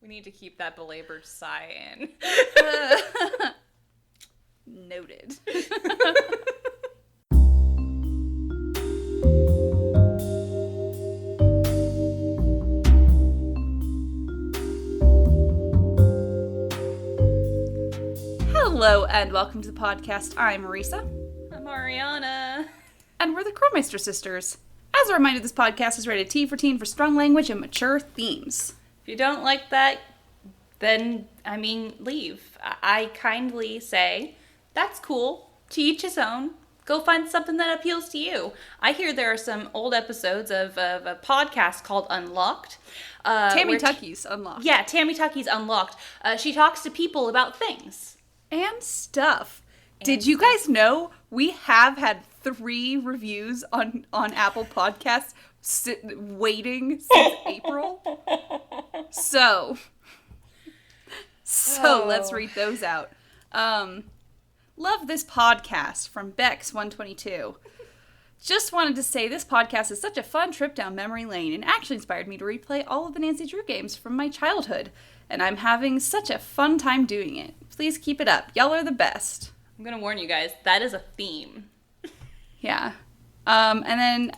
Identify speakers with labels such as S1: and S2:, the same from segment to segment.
S1: We need to keep that belabored sigh in.
S2: Noted. Hello and welcome to the podcast. I'm Marisa.
S1: I'm Ariana.
S2: And we're the Krolmeister sisters. As a reminder, this podcast is rated T for teen for strong language and mature themes.
S1: If you don't like that, then, leave. I kindly say, that's cool. To each his own. Go find something that appeals to you. I hear there are some old episodes of a podcast called Unlocked.
S2: Tammy Tucky's Unlocked.
S1: Yeah, Tammy Tucky's Unlocked. She talks to people about things.
S2: And stuff. Did you guys know we have had 3 reviews on Apple Podcasts waiting since April? So let's read those out. Love this podcast from Bex122. Just wanted to say this podcast is such a fun trip down memory lane and actually inspired me to replay all of the Nancy Drew games from my childhood. And I'm having such a fun time doing it. Please keep it up. Y'all are the best.
S1: I'm gonna warn you guys, that is a theme.
S2: Yeah. And then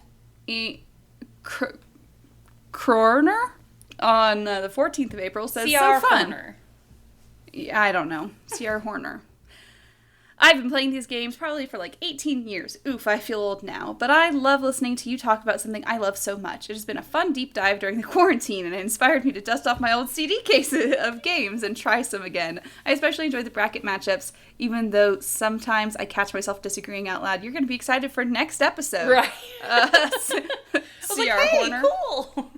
S2: Krorner on the 14th of April says,
S1: C.R.
S2: so fun.
S1: Horner.
S2: Yeah, I don't know. C.R. Horner. I've been playing these games probably for like 18 years. Oof, I feel old now. But I love listening to you talk about something I love so much. It has been a fun deep dive during the quarantine, and it inspired me to dust off my old CD cases of games and try some again. I especially enjoyed the bracket matchups, even though sometimes I catch myself disagreeing out loud. You're going to be excited for next episode.
S1: Right.
S2: C.R. Horner.
S1: Cool.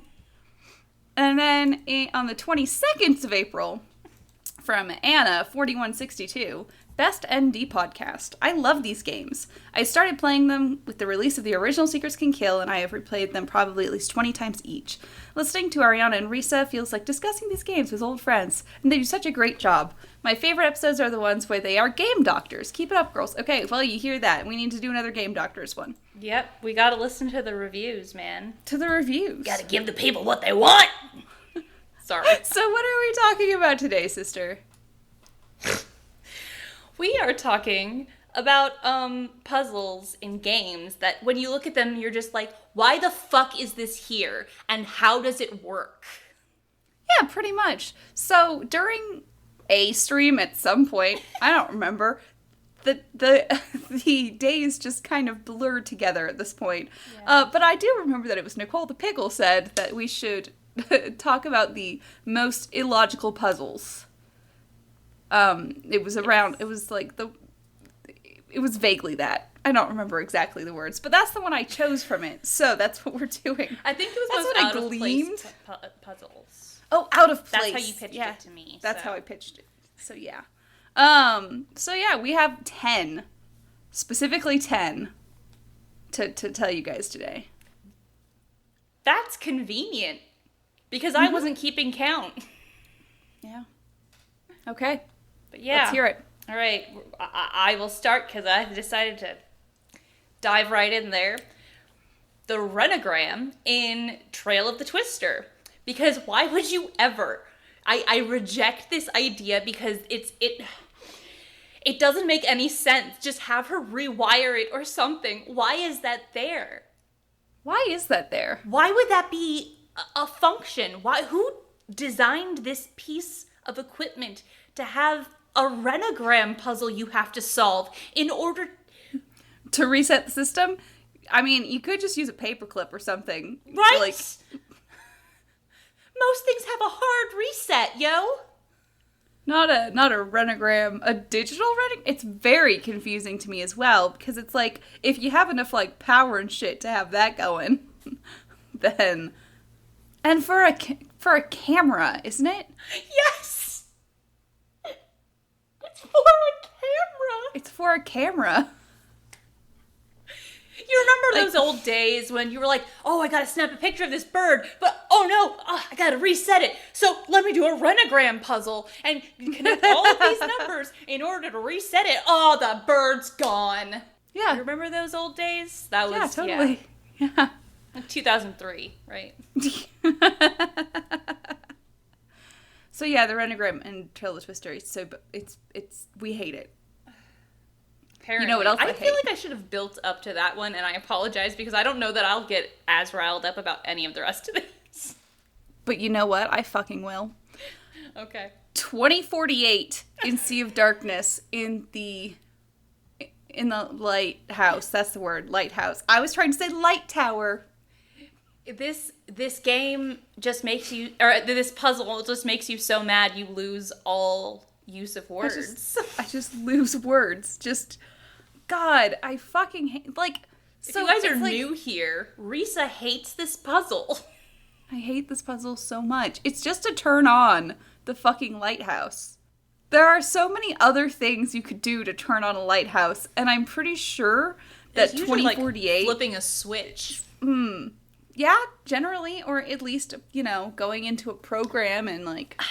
S2: And then on the 22nd of April, from Anna4162, Best ND Podcast. I love these games. I started playing them with the release of the original Secrets Can Kill, and I have replayed them probably at least 20 times each. Listening to Ariana and Risa feels like discussing these games with old friends, and they do such a great job. My favorite episodes are the ones where they are game doctors. Keep it up, girls. Okay, well, you hear that. We need to do another game doctors one.
S1: Yep, we gotta listen to the reviews, man.
S2: To the reviews.
S1: Gotta give the people what they want! Sorry.
S2: So what are we talking about today, sister?
S1: We are talking about puzzles in games that when you look at them, you're just like, why the fuck is this here? And how does it work?
S2: Yeah, pretty much. So during a stream at some point, I don't remember, the days just kind of blurred together at this point. Yeah. But I do remember that it was Nicole the Pickle said that we should talk about the most illogical puzzles. It was vaguely that. I don't remember exactly the words, but that's the one I chose from it, so that's what we're doing.
S1: I think it was most out of place puzzles.
S2: Oh, out of place.
S1: That's how you pitched it to me.
S2: That's how I pitched it. So yeah. We have 10. Specifically 10 to tell you guys today.
S1: That's convenient. Because I wasn't keeping count.
S2: Yeah. Okay.
S1: But yeah.
S2: Let's hear it.
S1: All right. I will start because I decided to dive right in there. The Renagram in Trail of the Twister. Because why would you ever? I reject this idea because it doesn't make any sense. Just have her rewire it or something. Why is that there?
S2: Why is that there?
S1: Why would that be a function? Who designed this piece of equipment to have a Renagram puzzle you have to solve in order
S2: to reset the system? I mean, you could just use a paperclip or something.
S1: Right? Most things have a hard reset, yo.
S2: Not a Renagram, a digital Renagram. It's very confusing to me as well, because it's like, if you have enough, like, power and shit to have that going, then... And for a camera, isn't it?
S1: Yes! It's for a camera!
S2: It's for a camera.
S1: You remember those old days when you were like, oh, I gotta snap a picture of this bird, but oh no, I gotta reset it. So let me do a Renagram puzzle and connect all of these numbers in order to reset it. Oh, the bird's gone.
S2: Yeah.
S1: You remember those old days? That was,
S2: yeah, totally. Yeah.
S1: 2003, right?
S2: So yeah, the Renegram and Trail of the Twister. It's we hate it.
S1: Apparently.
S2: You know what else I
S1: feel
S2: hate?
S1: like I should have built up to that one, and I apologize because I don't know that I'll get as riled up about any of the rest of this.
S2: But you know what? I fucking will.
S1: Okay.
S2: 2048 in Sea of Darkness in the lighthouse. That's the word, lighthouse. I was trying to say light tower.
S1: This game just makes you, or this puzzle just makes you so mad you lose all use of words.
S2: I just lose words. Just, God, I fucking hate, like,
S1: If
S2: so
S1: you guys are
S2: it's like,
S1: new here, Risa hates this puzzle.
S2: I hate this puzzle so much. It's just to turn on the fucking lighthouse. There are so many other things you could do to turn on a lighthouse, and I'm pretty sure that
S1: It's usually,
S2: 2048...
S1: flipping a switch.
S2: Yeah, generally, or at least, you know, going into a program and, like,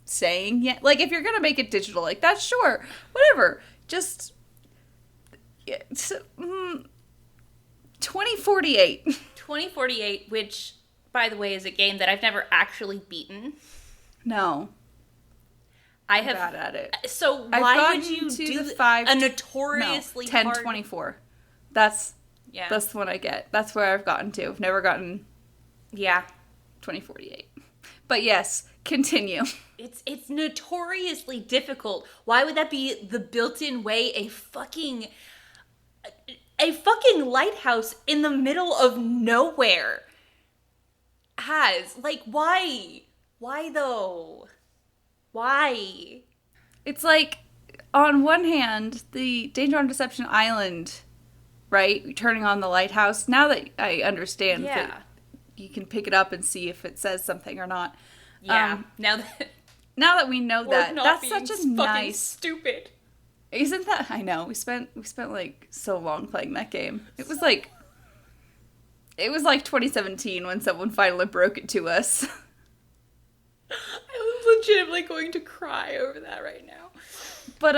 S2: saying, yeah, like, if you're gonna make it digital like that, sure, whatever. Just, 2048.
S1: 2048, which, by the way, is a game that I've never actually beaten.
S2: No.
S1: I
S2: I'm
S1: have
S2: bad at it.
S1: So
S2: I've
S1: why
S2: gotten
S1: would you
S2: to
S1: do
S2: the 5
S1: a notoriously
S2: 1024. That's
S1: Yeah.
S2: the one I get. That's where I've gotten to. I've never gotten
S1: Yeah.
S2: 2048. But yes, continue.
S1: It's notoriously difficult. Why would that be the built-in way a fucking lighthouse in the middle of nowhere has? Like, why? Why though? Why?
S2: It's like, on one hand, the Danger on Deception Island, right? Turning on the lighthouse. Now that I understand that you can pick it up and see if it says something or not.
S1: Yeah.
S2: Now that we know that, that's such a
S1: fucking
S2: nice...
S1: stupid.
S2: Isn't that... I know. We spent like so long playing that game. It was like 2017 when someone finally broke it to us.
S1: I'm legitimately going to cry over that right now.
S2: But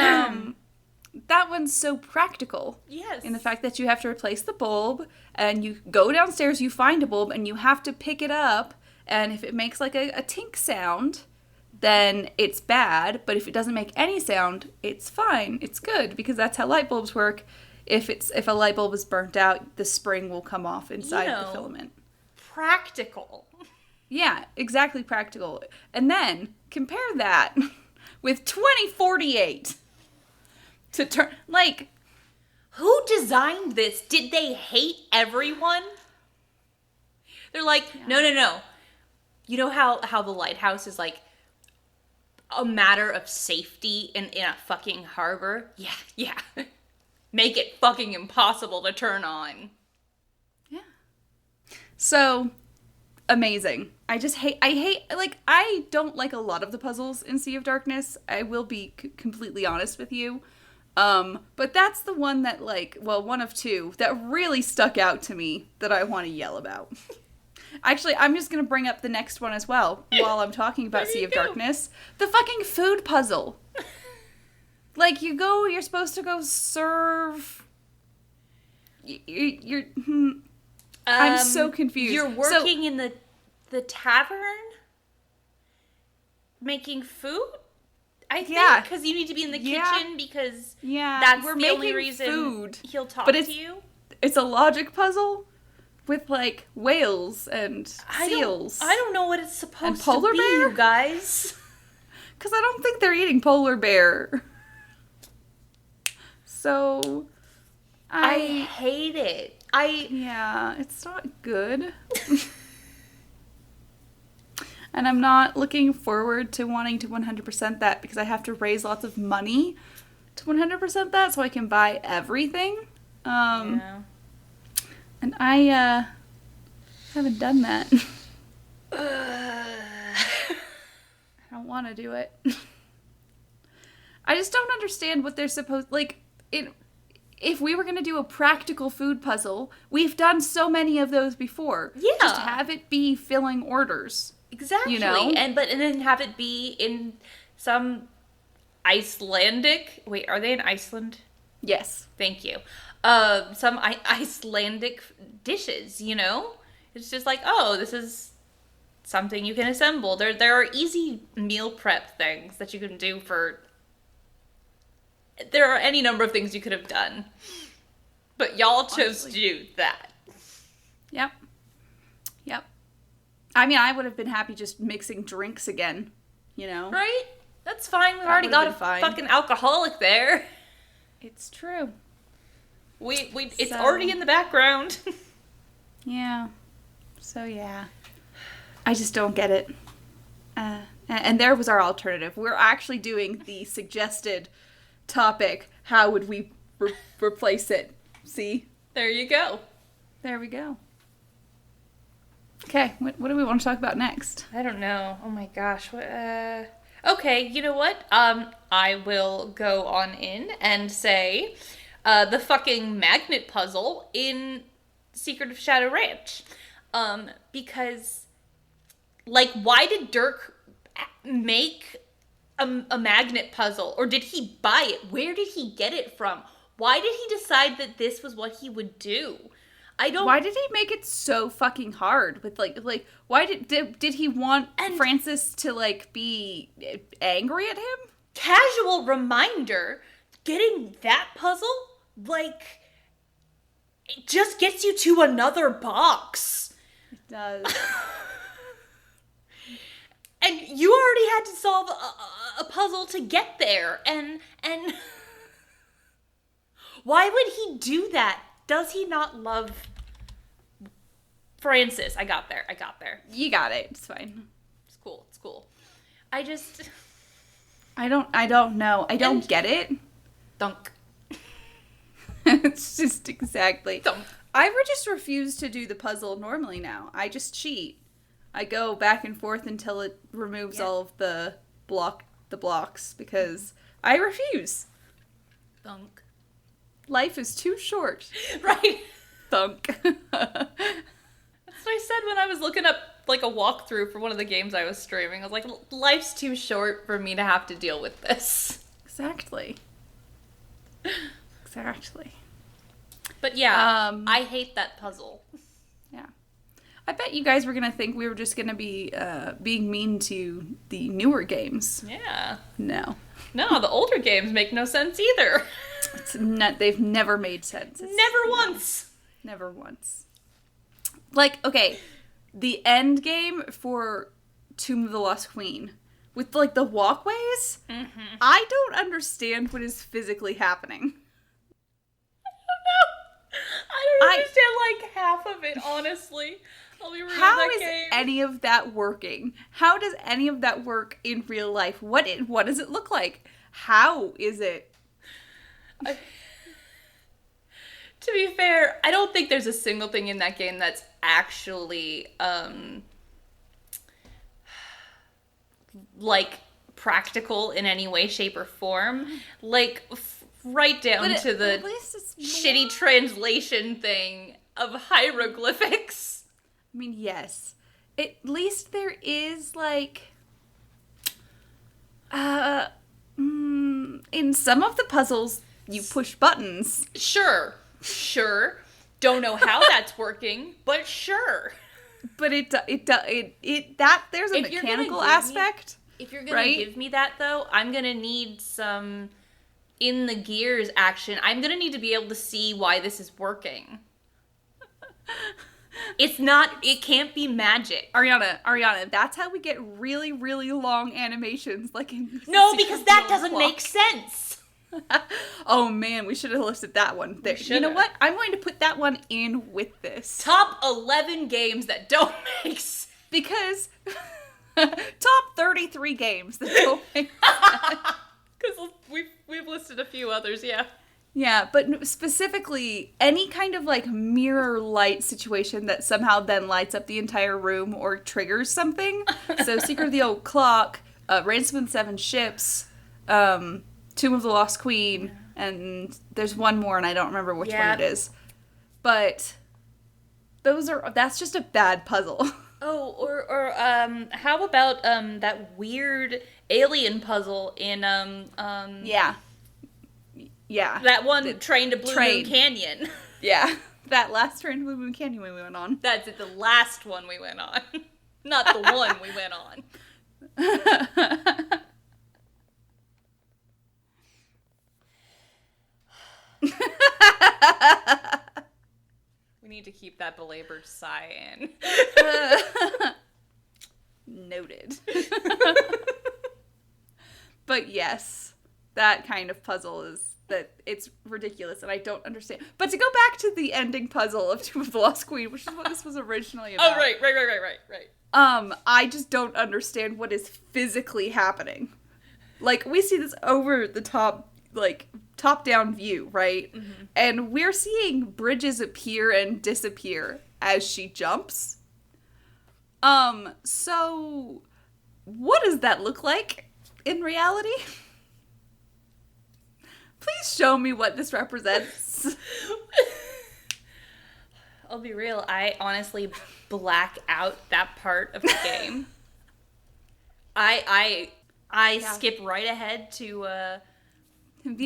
S2: that one's so practical.
S1: Yes.
S2: In the fact that you have to replace the bulb, and you go downstairs, you find a bulb, and you have to pick it up, and if it makes like a tink sound, then it's bad, but if it doesn't make any sound, it's fine. It's good, because that's how light bulbs work. If a light bulb is burnt out, the spring will come off inside the filament.
S1: Practical.
S2: Yeah, exactly practical. And then compare that with 2048 to turn, like,
S1: Who designed this? Did they hate everyone? They're like, no. You know how the lighthouse is like a matter of safety in a fucking harbor? Yeah. Make it fucking impossible to turn on.
S2: yeah. So amazing. I don't like a lot of the puzzles in Sea of Darkness. I will be completely honest with you. But that's the one that, like, well, one of two that really stuck out to me that I want to yell about. Actually, I'm just going to bring up the next one as well while I'm talking about Sea of Darkness. The fucking food puzzle. Like, you're supposed to go serve... I'm so confused.
S1: You're working in the tavern? Making food? I think because you need to be in the kitchen because that's
S2: we're
S1: the
S2: making
S1: only reason
S2: food,
S1: he'll talk
S2: but
S1: to you.
S2: It's a logic puzzle with, like, whales and seals.
S1: I don't know what it's supposed
S2: And polar
S1: to be,
S2: bear?
S1: you guys.
S2: Because I don't think they're eating polar bear. So,
S1: I hate it.
S2: Yeah, it's not good. And I'm not looking forward to wanting to 100% that because I have to raise lots of money to 100% that so I can buy everything.
S1: Yeah.
S2: And I haven't done that. I don't want to do it. I just don't understand what they're supposed... Like, if we were going to do a practical food puzzle, we've done so many of those before.
S1: Yeah.
S2: Just have it be filling orders.
S1: Exactly.
S2: You know?
S1: And then have it be in some Icelandic... Wait, are they in Iceland?
S2: Yes.
S1: Thank you. Some Icelandic dishes, you know? It's just like, oh, this is something you can assemble. There are easy meal prep things that you can do for... There are any number of things you could have done. But y'all chose to do that.
S2: Yep. Yep. I mean, I would have been happy just mixing drinks again, you know?
S1: Right? That's fine. We've already got a fucking alcoholic there.
S2: It's true.
S1: It's already in the background.
S2: Yeah. So, yeah. I just don't get it. And there was our alternative. We're actually doing the suggested topic. How would we replace it? See?
S1: There you go.
S2: There we go. Okay, what do we want to talk about next?
S1: I don't know. Oh my gosh. What? Okay, you know what? I will go on in and say the fucking magnet puzzle in Secret of Shadow Ranch. Because, like, why did Dirk make a magnet puzzle? Or did he buy it? Where did he get it from? Why did he decide that this was what he would do?
S2: Why did he make it so fucking hard? With like why did he want Francis to like be angry at him?
S1: Casual reminder, getting that puzzle, like, it just gets you to another box.
S2: It does.
S1: And you already had to solve a puzzle to get there, and why would he do that? Does he not love Francis? I got there.
S2: You got it. It's fine.
S1: It's cool. I
S2: don't know. I don't get it.
S1: Dunk.
S2: It's just exactly.
S1: Dunk.
S2: I would just refuse to do the puzzle normally now. I just cheat. I go back and forth until it removes all of the blocks because I refuse.
S1: Dunk.
S2: Life is too short.
S1: Right.
S2: Thunk.
S1: That's what I said when I was looking up, like, a walkthrough for one of the games I was streaming. I was like, life's too short for me to have to deal with this.
S2: Exactly.
S1: But yeah, I hate that puzzle.
S2: Yeah. I bet you guys were going to think we were just going to be being mean to the newer games.
S1: Yeah.
S2: No,
S1: the older games make no sense either.
S2: They've never made sense.
S1: Never once.
S2: Like, okay, the end game for Tomb of the Lost Queen with, like, the walkways, I don't understand what is physically happening.
S1: I don't understand, like, half of it, honestly. I'll be real.
S2: How is any of that working? How does any of that work in real life? What does it look like? How is it?
S1: To be fair, I don't think there's a single thing in that game that's actually, like, practical in any way, shape, or form. Like, right down to the shitty translation thing of hieroglyphics.
S2: I mean, yes. At least there is, like, in some of the puzzles, you push buttons.
S1: Sure. Don't know how that's working, but sure.
S2: But there's a mechanical aspect.
S1: If you're gonna give me that, though, I'm gonna need some in the gears action. I'm gonna need to be able to see why this is working. It can't be magic.
S2: Ariana, that's how we get really, really long animations, like in
S1: No, because that doesn't make sense.
S2: Oh man, we should have listed that one there. You know what? I'm going to put that one in with this.
S1: Top 11 games that don't make sense.
S2: Because top 33 games that don't make sense.
S1: Because we've listed a few others, yeah.
S2: Yeah, but specifically, any kind of, like, mirror light situation that somehow then lights up the entire room or triggers something. So, Secret of the Old Clock, Ransom of the Seven Ships, Tomb of the Lost Queen, and there's one more, and I don't remember which one it is. But that's just a bad puzzle.
S1: Oh, or how about that weird alien puzzle in
S2: Yeah.
S1: That one, Train to Blue Moon Canyon.
S2: Yeah. That last Random Blue Moon Canyon we went on.
S1: That's it, the last one we went on. Not the one we went on. We need to keep that belabored sigh in.
S2: Noted. But yes, that kind of puzzle is that it's ridiculous and I don't understand. But to go back to the ending puzzle of Tomb of the Lost Queen, which is what this was originally about.
S1: Oh, right.
S2: I just don't understand what is physically happening. Like, we see this over the top, like, top-down view, right? Mm-hmm. And we're seeing bridges appear and disappear as she jumps. So what does that look like in reality? Please show me what this represents.
S1: I'll be real, I honestly black out that part of the game. I skip right ahead to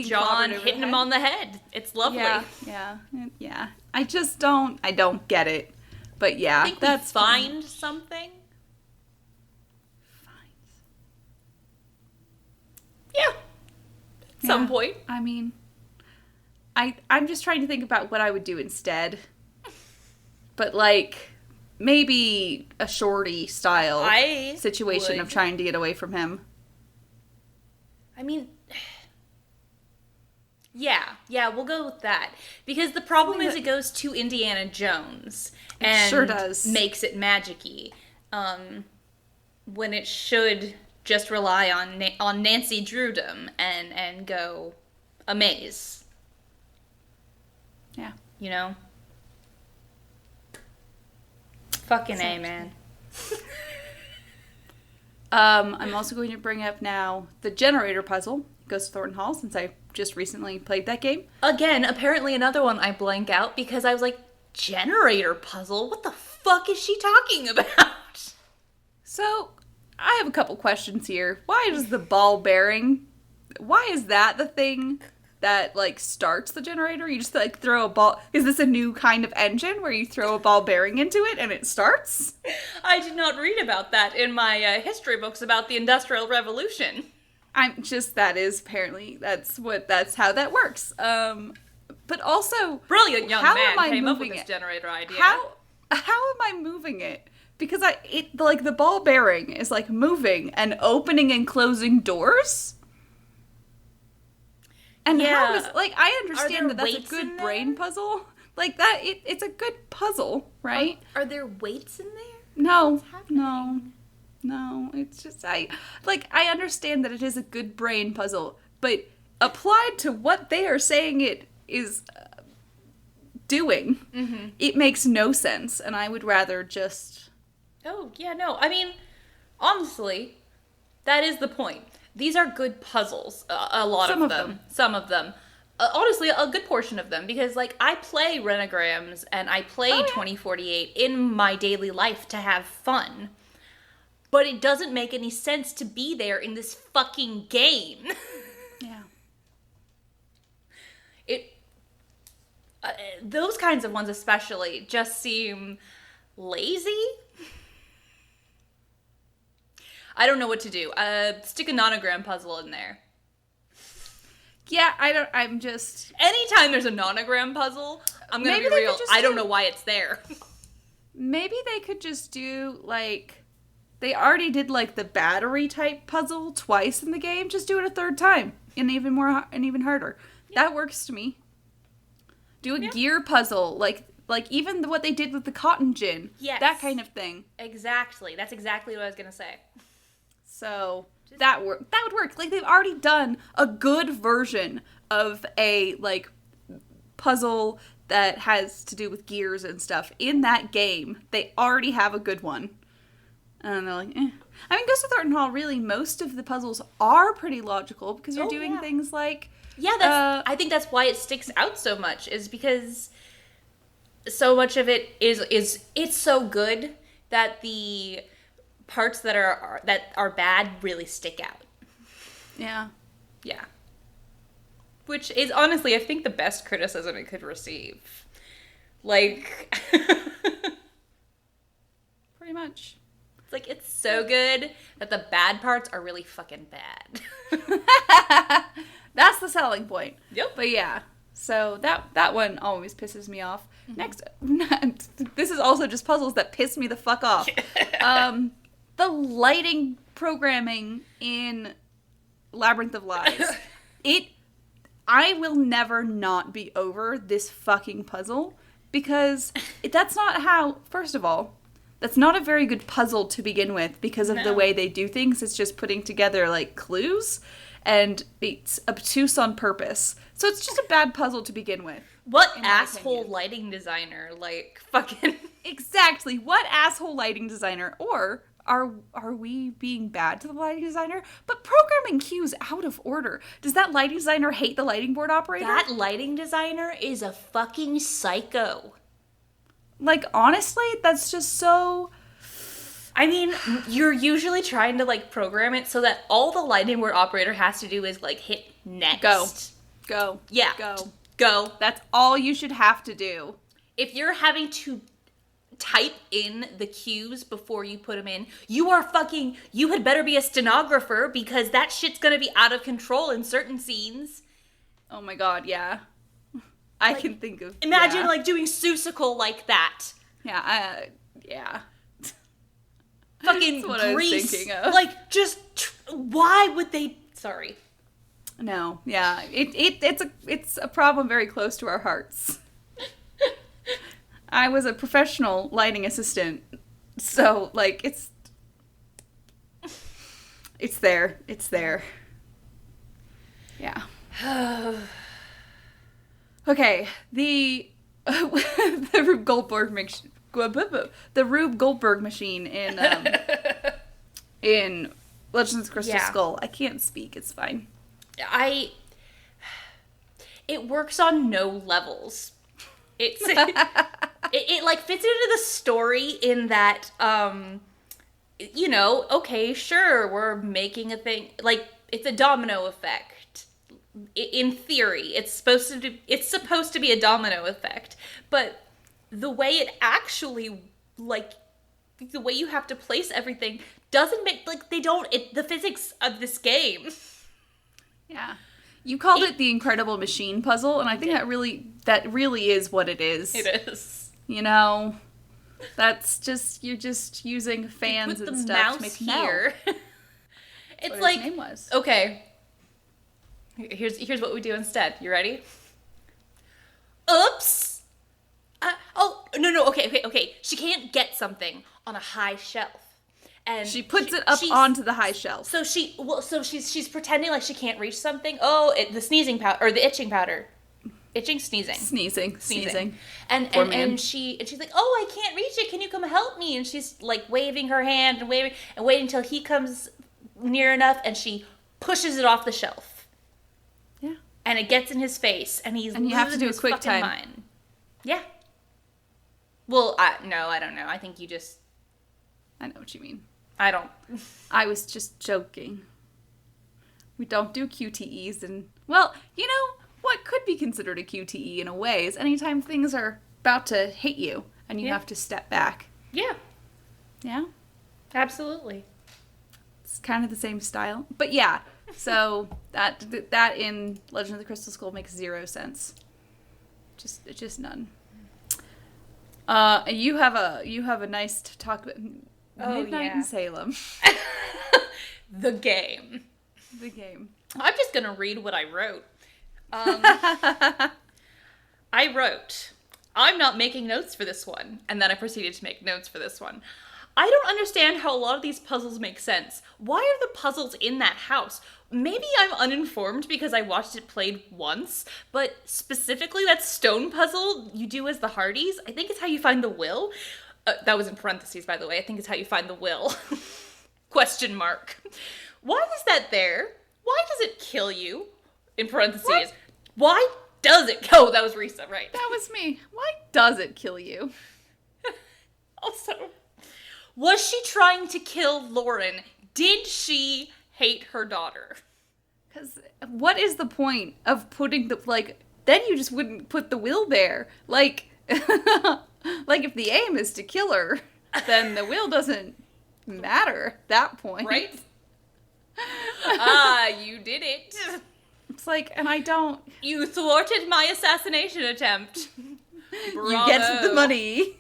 S1: John hitting him on the head. It's lovely.
S2: Yeah. I don't get it. But yeah,
S1: I think that's find something. Yeah. At some point.
S2: I mean, I'm just trying to think about what I would do instead. But, like, maybe a shorty style situation of trying to get away from him.
S1: I mean, yeah, we'll go with that. Because the problem is it goes to Indiana Jones. And
S2: sure does.
S1: Makes it magic-y. When it should just rely on Nancy Drewdom and go a maze.
S2: Yeah.
S1: You know? Fucking A, man.
S2: I'm also going to bring up now the generator puzzle. It goes to Thornton Hall since I just recently played that game.
S1: Again, apparently another one I blank out because I was like, generator puzzle? What the fuck is she talking about?
S2: So, I have a couple questions here. Why is the ball bearing, why is that the thing that, like, starts the generator? You just, like, throw a ball. Is this a new kind of engine where you throw a ball bearing into it and it starts?
S1: I did not read about that in my history books about the Industrial Revolution.
S2: That's how that works. But also,
S1: brilliant young man came up with this generator idea.
S2: How am I moving it? Because the ball bearing is, like, moving and opening and closing doors. And how is, like, I understand that that's a good brain puzzle. Like, that, it's a good puzzle, right?
S1: Are there weights in there?
S2: No, it's just, I understand that it is a good brain puzzle, but applied to what they are saying it is doing, it makes no sense, and I would rather just...
S1: Oh, yeah, no, I mean, honestly, that is the point. These are good puzzles, a lot of them. Some of them. Honestly, a good portion of them, because, like, I play Renagrams and I play 2048 in my daily life to have fun. But it doesn't make any sense to be there in this fucking game.
S2: Yeah.
S1: Those kinds of ones especially just seem lazy. I don't know what to do. Stick a nonogram puzzle in there.
S2: Yeah,
S1: Anytime there's a nonogram puzzle, I'm gonna be real, I don't know why it's there.
S2: Maybe they could just do, like, they already did, like, the battery type puzzle twice in the game. Just do it a third time, and even harder. Yeah. That works to me. Do a gear puzzle, like even what they did with the cotton gin. Yes. That kind of thing.
S1: Exactly. That's exactly what I was gonna say.
S2: So that would work. Like, they've already done a good version of a, like, puzzle that has to do with gears and stuff in that game. They already have a good one. And they're like, eh. I mean, Ghost of Thornton Hall, really, most of the puzzles are pretty logical because you're doing things like...
S1: Yeah, I think that's why it sticks out so much, is because so much of it is it's so good that the parts that are bad really stick out.
S2: Yeah.
S1: Which is honestly, I think, the best criticism it could receive. Like,
S2: Pretty much.
S1: it's like, it's so good that the bad parts are really fucking bad.
S2: That's the selling point.
S1: Yep.
S2: But yeah, so that one always pisses me off. Next, this is also just puzzles that piss me the fuck off. The lighting programming in Labyrinth of Lies. I will never not be over this fucking puzzle because that's not how, first of all, that's not a very good puzzle to begin with because of the way they do things. It's just putting together, like, clues, and it's obtuse on purpose. So it's just a bad puzzle to begin with.
S1: What asshole lighting designer, like, fucking...
S2: Exactly. What asshole lighting designer? Or are we being bad to the lighting designer? But programming cues out of order. Does that lighting designer hate the lighting board operator?
S1: That lighting designer is a fucking psycho.
S2: Like, honestly, that's just so...
S1: I mean, you're usually trying to, like, program it so that all the lighting board operator has to do is, like, hit next.
S2: Go.
S1: Yeah. Go.
S2: That's all you should have to do.
S1: If you're having to type in the cues before you put them in, you had better be a stenographer because that shit's gonna be out of control in certain scenes.
S2: Oh my god, yeah. I can think of...
S1: Imagine, like, doing Seussical like that.
S2: Yeah, yeah.
S1: Fucking
S2: That's what I was
S1: Grease.
S2: thinking of.
S1: Like, just... why would they... Sorry.
S2: No, yeah. It's a problem very close to our hearts. I was a professional lighting assistant, so, like, it's there. It's there. Yeah. Okay, the Rube Goldberg machine in Legends of the Crystal Skull. I can't speak. It's fine.
S1: It works on no levels. It like fits into the story in that you know, okay, sure, we're making a thing, like, it's a domino effect. In theory, it's supposed to be a domino effect, but the way it actually, like, the way you have to place everything doesn't make, like, the physics of this game.
S2: Yeah. You called it the Incredible Machine puzzle, and I think that really is what it is.
S1: It is.
S2: You know, that's just, you're just using fans and stuff to make
S1: here. It's
S2: what
S1: like,
S2: his name was.
S1: Okay. Here's what we do instead. You ready? Oops. No. Okay. She can't get something on a high shelf. And
S2: she puts it up onto the high shelf.
S1: So she's pretending like she can't reach something. Oh, the sneezing powder or the itching powder. Sneezing. And she's like, "Oh, I can't reach it. Can you come help me?" And she's like waving her hand and waiting until he comes near enough, and she pushes it off the shelf.
S2: Yeah.
S1: And it gets in his face, and you
S2: have to do a quick time.
S1: Mind. Yeah. Well, no, I don't know. I think you just...
S2: I know what you mean.
S1: I don't...
S2: I was just joking. We don't do QTEs, and... Well, you know, what could be considered a QTE in a way is anytime things are about to hit you, and you have to step back.
S1: Yeah.
S2: Yeah?
S1: Absolutely.
S2: It's kind of the same style. But yeah, so that in Legend of the Crystal Skull makes zero sense. Just none. You have a nice talk about Midnight in Salem.
S1: The game. I'm just gonna read what I wrote. I wrote, "I'm not making notes for this one," and then I proceeded to make notes for this one. "I don't understand how a lot of these puzzles make sense. Why are the puzzles in that house? Maybe I'm uninformed because I watched it played once, but specifically that stone puzzle you do as the Hardys, I think it's how you find the will." That was in parentheses, by the way. I think it's how you find the will. Question mark. "Why is that there? Why does it kill you?" In parentheses. What? Why does it? Oh, that was Risa, right?
S2: That was me. Why does it kill you?
S1: Also, was she trying to kill Lauren? Did she hate her daughter?
S2: Because what is the point of putting the, like, then you just wouldn't put the will there. Like, Like, if the aim is to kill her, then the will doesn't matter at that point.
S1: Right? Ah, you did it.
S2: It's like, and I don't...
S1: You thwarted my assassination attempt. Bravo.
S2: You get the money.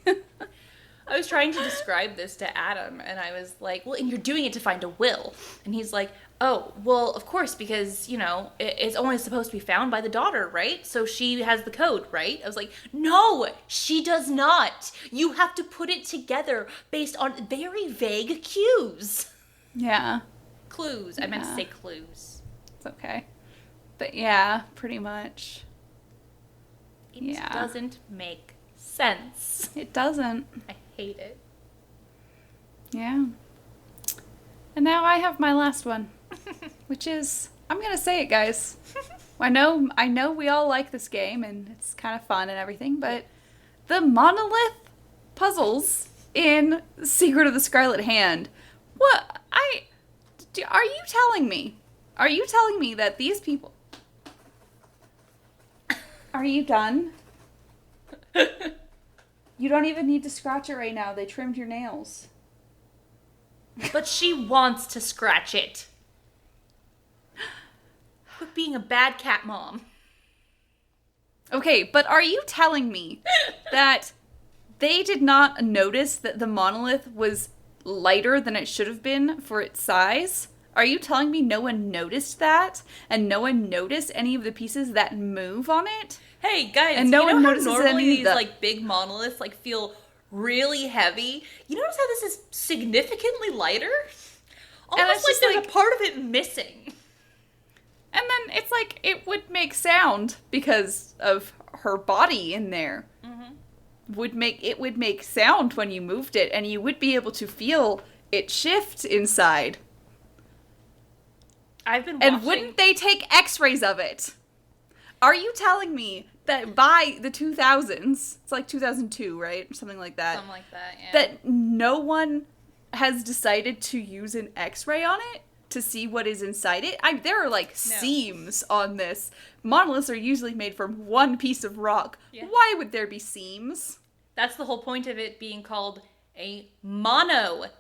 S1: I was trying to describe this to Adam, and I was like, well, and you're doing it to find a will. And he's like, oh, well, of course, because, you know, it's only supposed to be found by the daughter, right? So she has the code, right? I was like, no, she does not. You have to put it together based on very vague cues.
S2: Yeah.
S1: Clues. I meant to say clues.
S2: It's okay. But yeah, pretty much.
S1: It doesn't make sense.
S2: It doesn't.
S1: I hate it.
S2: Yeah. And now I have my last one, which is, I'm gonna say it, guys. I know we all like this game and it's kind of fun and everything, but the monolith puzzles in Secret of the Scarlet Hand. Are you telling me that these people... Are you done? You don't even need to scratch it right now. They trimmed your nails.
S1: But she wants to scratch it. Quit being a bad cat mom.
S2: Okay, but are you telling me that they did not notice that the monolith was lighter than it should have been for its size? Are you telling me no one noticed that? And no one noticed any of the pieces that move on it?
S1: Hey, guys,
S2: and no
S1: you know
S2: one
S1: how
S2: notices
S1: normally
S2: any of
S1: these,
S2: the...
S1: like, big monoliths, like, feel really heavy? You notice how this is significantly lighter? Almost like there's a part of it missing.
S2: And then it's like, it would make sound because of her body in there. Mm-hmm. It would make sound when you moved it, and you would be able to feel it shift inside.
S1: I've been watching...
S2: And wouldn't they take x-rays of it? Are you telling me that by the 2000s, it's like 2002, right? Or something like that.
S1: Something like that, yeah.
S2: That no one has decided to use an x-ray on it to see what is inside it? There are like seams on this. Monoliths are usually made from one piece of rock. Yeah. Why would there be seams?
S1: That's the whole point of it being called a monolith.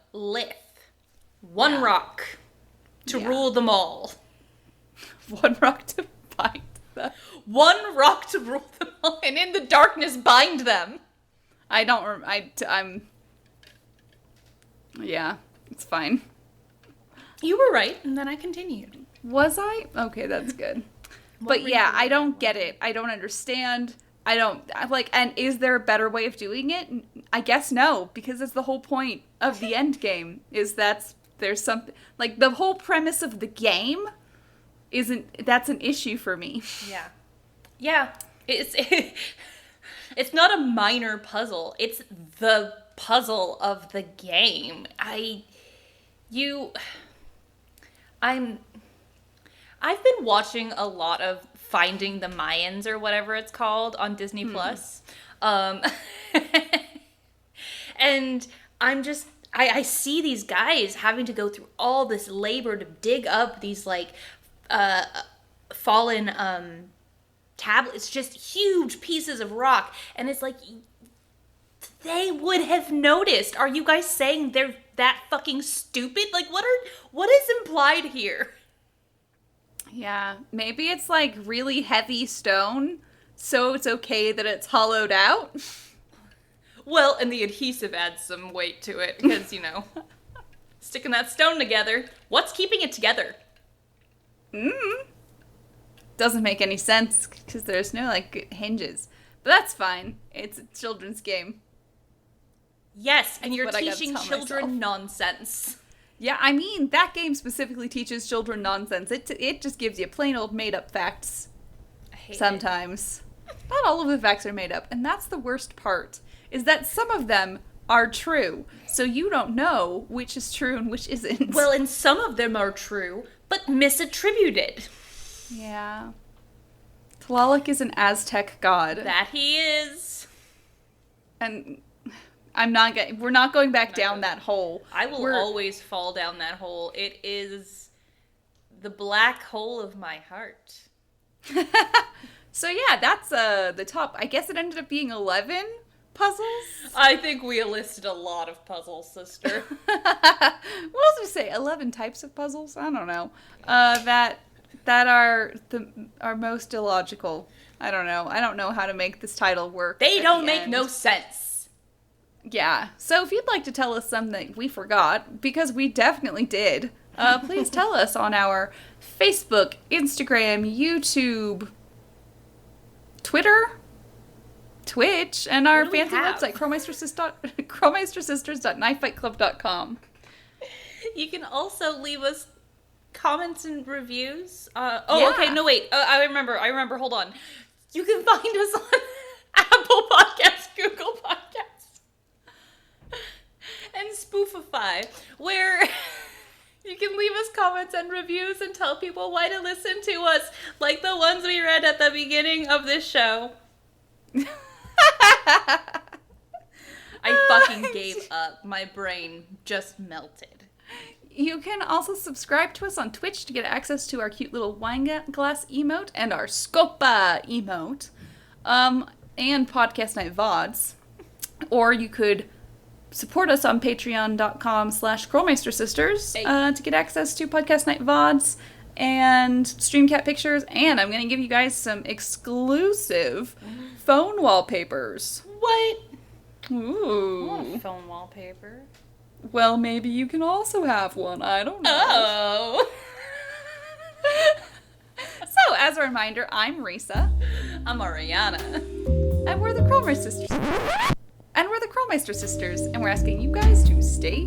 S1: One rock to rule them all.
S2: One rock to bind them.
S1: One rock to rule them all, and in the darkness bind them.
S2: Yeah, it's fine.
S1: You were right, and then I continued.
S2: Was I? Okay, that's good. But yeah, I don't get it. I don't understand. And is there a better way of doing it? I guess no, because it's the whole point of the end game, there's something, like, the whole premise of the game that's an issue for me.
S1: Yeah. Yeah. It's not a minor puzzle. It's the puzzle of the game. I've been watching a lot of Finding the Mayans or whatever it's called on Disney Plus. And I see these guys having to go through all this labor to dig up these, like, fallen tablets, just huge pieces of rock, and it's like, they would have noticed. Are you guys saying they're that fucking stupid? Like, what is implied here?
S2: Yeah, maybe it's like really heavy stone, so it's okay that it's hollowed out.
S1: Well, and the adhesive adds some weight to it, because, you know, sticking that stone together, what's keeping it together?
S2: Doesn't make any sense, because there's no, like, hinges. But that's fine. It's a children's game.
S1: Yes, and you're teaching children nonsense.
S2: Yeah, I mean, that game specifically teaches children nonsense. It just gives you plain old made-up facts.
S1: I hate
S2: sometimes. Not all of the facts are made up, and that's the worst part, is that some of them are true, so you don't know which is true and which isn't.
S1: Well, and some of them are true, but misattributed.
S2: Yeah. Tlaloc is an Aztec god.
S1: That he is.
S2: And we're not going back down that hole.
S1: I will always fall down that hole. It is the black hole of my heart.
S2: So yeah, that's the top. I guess it ended up being 11 puzzles.
S1: I think we listed a lot of puzzles, sister.
S2: We'll just say 11 types of puzzles. I don't know. That are most illogical. I don't know. I don't know how to make this title work.
S1: They don't make no sense.
S2: Yeah. So if you'd like to tell us something we forgot, because we definitely did, please tell us on our Facebook, Instagram, YouTube, Twitter, Twitch, and our fancy website, Krolmeistersisters.knifefightclub.com.
S1: You can also leave us comments and reviews.
S2: Yeah.
S1: Okay, no, wait. I remember. Hold on. You can find us on Apple Podcasts, Google Podcasts, and Spoofify, where you can leave us comments and reviews and tell people why to listen to us, like the ones we read at the beginning of this show. I fucking gave up. My brain just melted.
S2: You can also subscribe to us on Twitch to get access to our cute little wine glass emote and our Scopa emote, and Podcast Night VODs. Or you could support us on patreon.com/Krolmeistersisters to get access to Podcast Night VODs and Streamcat pictures, and I'm going to give you guys some exclusive phone wallpapers.
S1: What?
S2: Ooh.
S1: I want a phone wallpaper.
S2: Well, maybe you can also have one. I don't know.
S1: Oh.
S2: So, as a reminder, I'm Risa.
S1: I'm Ariana.
S2: And we're the Krolmeister Sisters. And we're asking you guys to stay